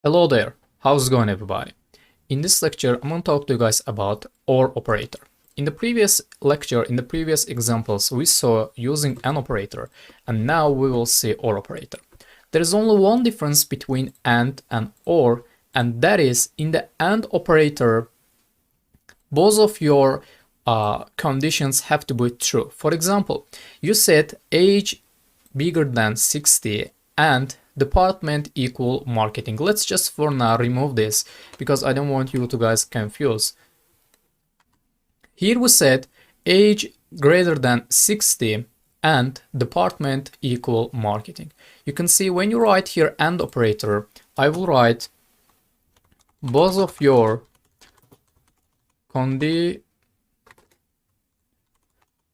Hello there, how's it going everybody? In this lecture, I'm going to talk to you guys about OR operator. In the previous lecture, in the previous examples, we saw using AND operator, and now we will see OR operator. There is only one difference between AND and OR, and that is in the AND operator, both of your conditions have to be true. For example, you said age bigger than 60 and department equal marketing. Let's just for now remove this because I don't want you to guys confuse. Here we said age greater than 60 and department equal marketing. You can see when you write here AND operator, I will write both of your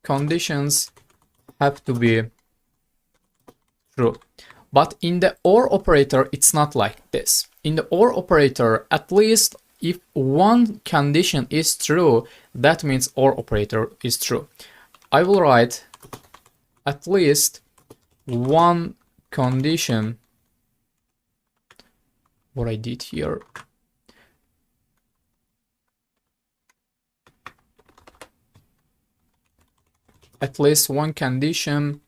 conditions have to be true. But in the OR operator, it's not like this. In the OR operator, at least if one condition is true, that means OR operator is true. I will write at least one condition. What I did here. At least one condition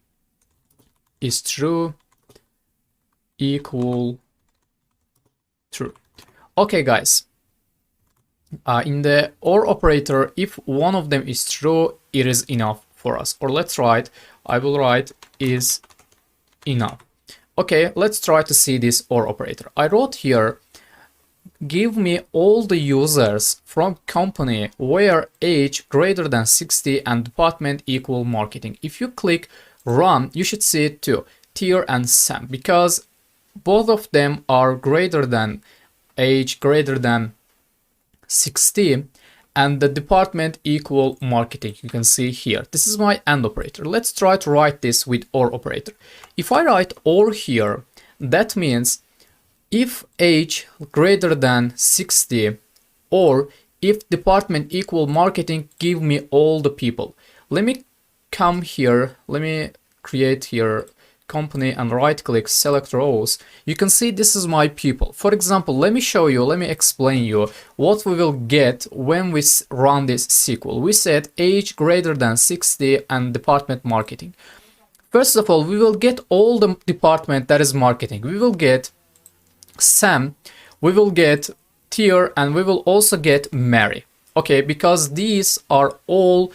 is true equal true. Okay guys, in the OR operator, if one of them is true, it is enough for us. Or let's write, I will write is enough. Okay, let's try to see this OR operator. I wrote here, give me all the users from company where age greater than 60 and department equal marketing. If you click run, you should see it too, Tier and Sam, because both of them are greater than age greater than 60 and the department equal marketing. You can see here, this is my AND operator. Let's try to write this with OR operator. If I write OR here, that means if age greater than 60 or if department equal marketing, give me all the people. Let me come here, let me create here company and right click select rows. You can see this is my people. For example, let me show you, let me explain you what we will get when we run this SQL. We said age greater than 60 and department marketing. First of all, we will get all the department that is marketing. We will get Sam, we will get Tier, and we will also get Mary. Okay, because these are all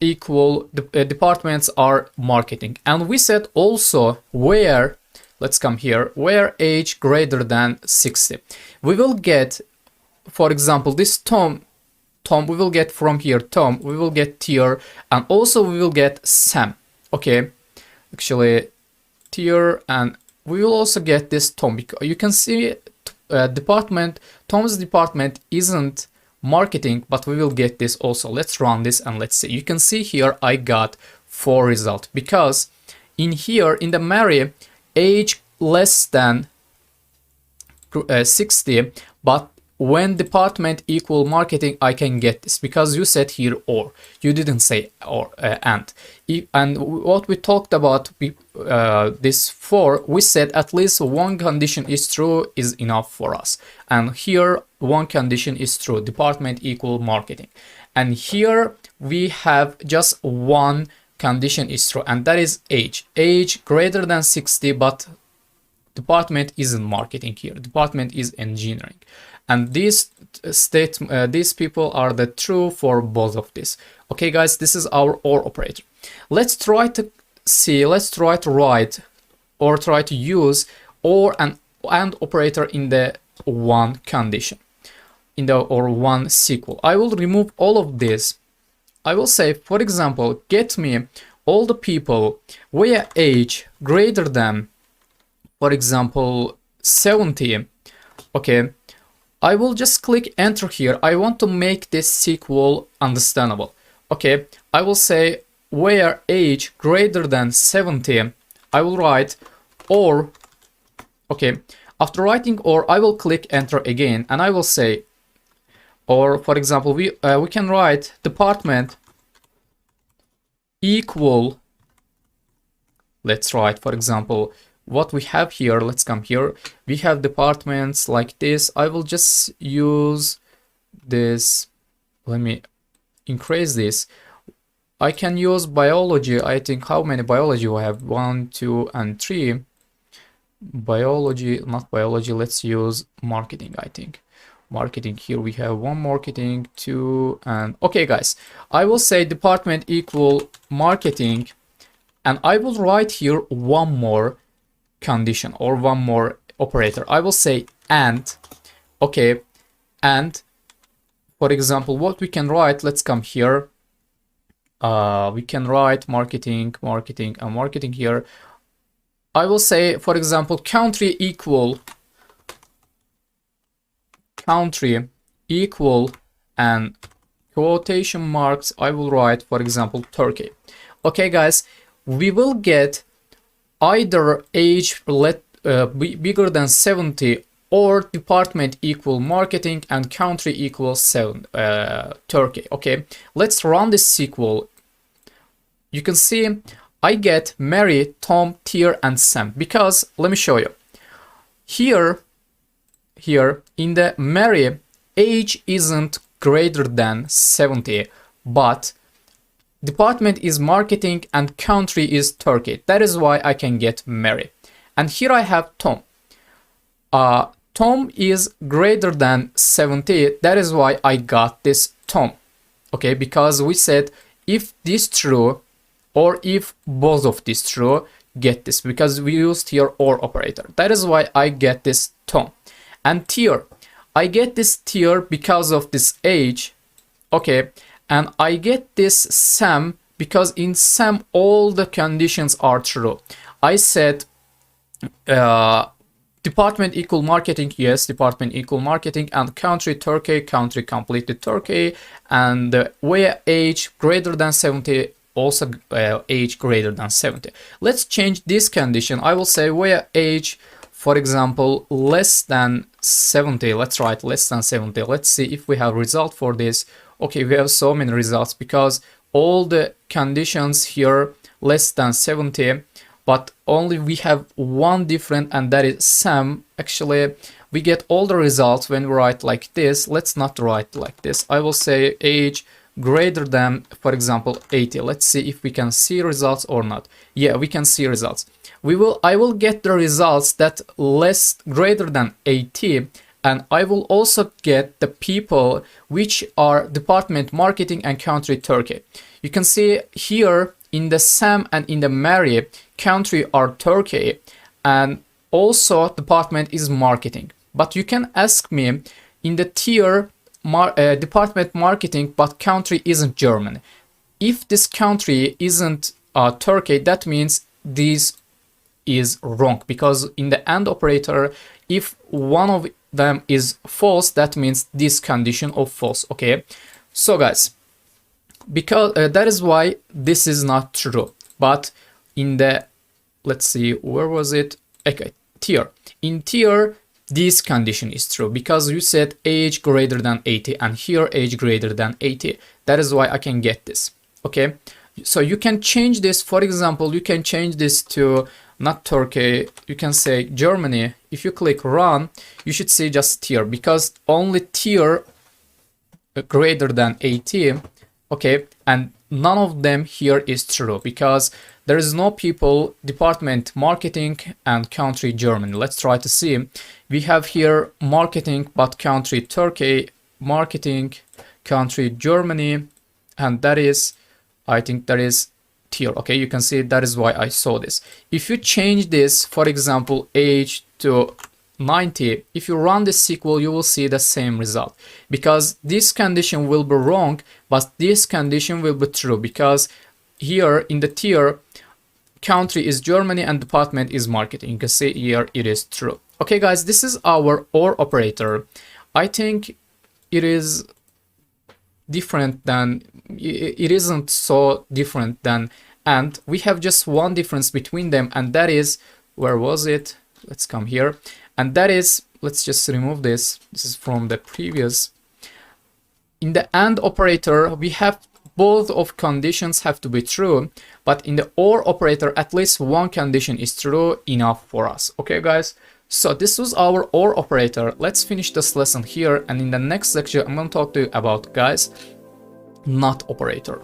equal, the departments are marketing. And we said also where, let's come here, where age greater than 60. We will get, for example, this Tom, we will get from here Tom, we will get Tier, and also we will get Sam. Okay, actually Tier, and we will also get this Tom, because you can see department, Tom's department isn't marketing, but we will get this also. Let's run this and let's see. You can see here I got 4 results because in here in the Mary, age less than 60, but when department equal marketing, I can get this because you said here or, you didn't say or and. And what we talked about this for, we said at least one condition is true is enough for us. And here one condition is true, department equal marketing. And here we have just one condition is true, and that is age greater than 60, but department isn't marketing here, department is engineering. And these people are the true for both of this. Okay guys, this is our OR operator. Let's try to see, let's try to write or try to use OR and AND operator in the one condition, in the or one SQL. I will remove all of this. I will say, for example, get me all the people where age greater than, for example, 70. Okay, I will just click enter here. I want to make this SQL understandable. Okay, I will say where age greater than 70, I will write or. Okay, after writing or, I will click enter again and I will say, or for example, we can write department equal, let's write, for example, what we have here, let's come here. We have departments like this. I will just use this. Let me increase this. I can use biology. I think how many biology we have? 1, 2, and 3. Biology, not biology. Let's use marketing, I think. Marketing, here we have 1 marketing, 2, and okay guys, I will say department equal marketing, and I will write here 1 more condition or 1 more operator. I will say and, okay, and for example, what we can write, let's come here. We can write marketing, marketing, and marketing here. I will say, for example, country equal, and quotation marks, I will write, for example, Turkey. Okay guys, we will get either age bigger than 70 or department equal marketing and country equals 7 Turkey. Okay, let's run this SQL. You can see I get Mary, Tom, Tier, and Sam, because let me show you here in the Mary, age isn't greater than 70, but department is marketing and country is Turkey. That is why I can get Mary. And here I have Tom. Tom is greater than 70. That is why I got this Tom. Okay, because we said if this true or if both of these true, get this, because we used here or operator. That is why I get this Tom. And Tier, I get this Tier because of this age. Okay, and I get this Sam because in Sam all the conditions are true. I said department equal marketing, yes, department equal marketing, and country Turkey, country completely Turkey, and where age greater than 70, also age greater than 70. Let's change this condition. I will say where age, for example, less than 70. Let's write less than 70. Let's see if we have result for this. Okay, we have so many results because all the conditions here less than 70, but only we have one different, and that is Sam. Actually, we get all the results when we write like this. Let's not write like this. I will say age greater than, for example, 80. Let's see if we can see results or not. Yeah, we can see results. I will get the results that less greater than 80, and I will also get the people which are department marketing and country Turkey. You can see here in the Sam and in the Mary, country are Turkey, and also department is marketing. But you can ask me in the Tier department marketing, but country isn't Germany. If this country isn't Turkey, that means this is wrong, because in the AND operator, if one of them is false, that means this condition of false. Okay, so guys, because that is why this is not true. But in the, let's see, where was it? Okay, Tier. In Tier, this condition is true because you said age greater than 80, and here age greater than 80. That is why I can get this. Okay, so you can change this. For example, you can change this to not Turkey. You can say Germany. If you click run, you should see just Tier, because only Tier greater than 80. Okay, and none of them here is true because there is no people department marketing and country Germany. Let's try to see. We have here marketing but country Turkey, marketing country Germany, and that is, I think that is Tier. Okay, you can see that is why I saw this. If you change this, for example, age to 90, if you run this SQL, you will see the same result, because this condition will be wrong, but this condition will be true, because here in the Tier, country is Germany and department is marketing. You can see here it is true. Okay guys, this is our OR operator. I think it is different than, it isn't so different than AND. We have just one difference between them, and that is, where was it? Let's come here. And that is, let's just remove this. This is from the previous. In the AND operator, we have both of conditions have to be true, but in the OR operator, at least one condition is true enough for us. Okay, guys? So this was our OR operator. Let's finish this lesson here, and in the next lecture, I'm going to talk to you about, guys, NOT operator.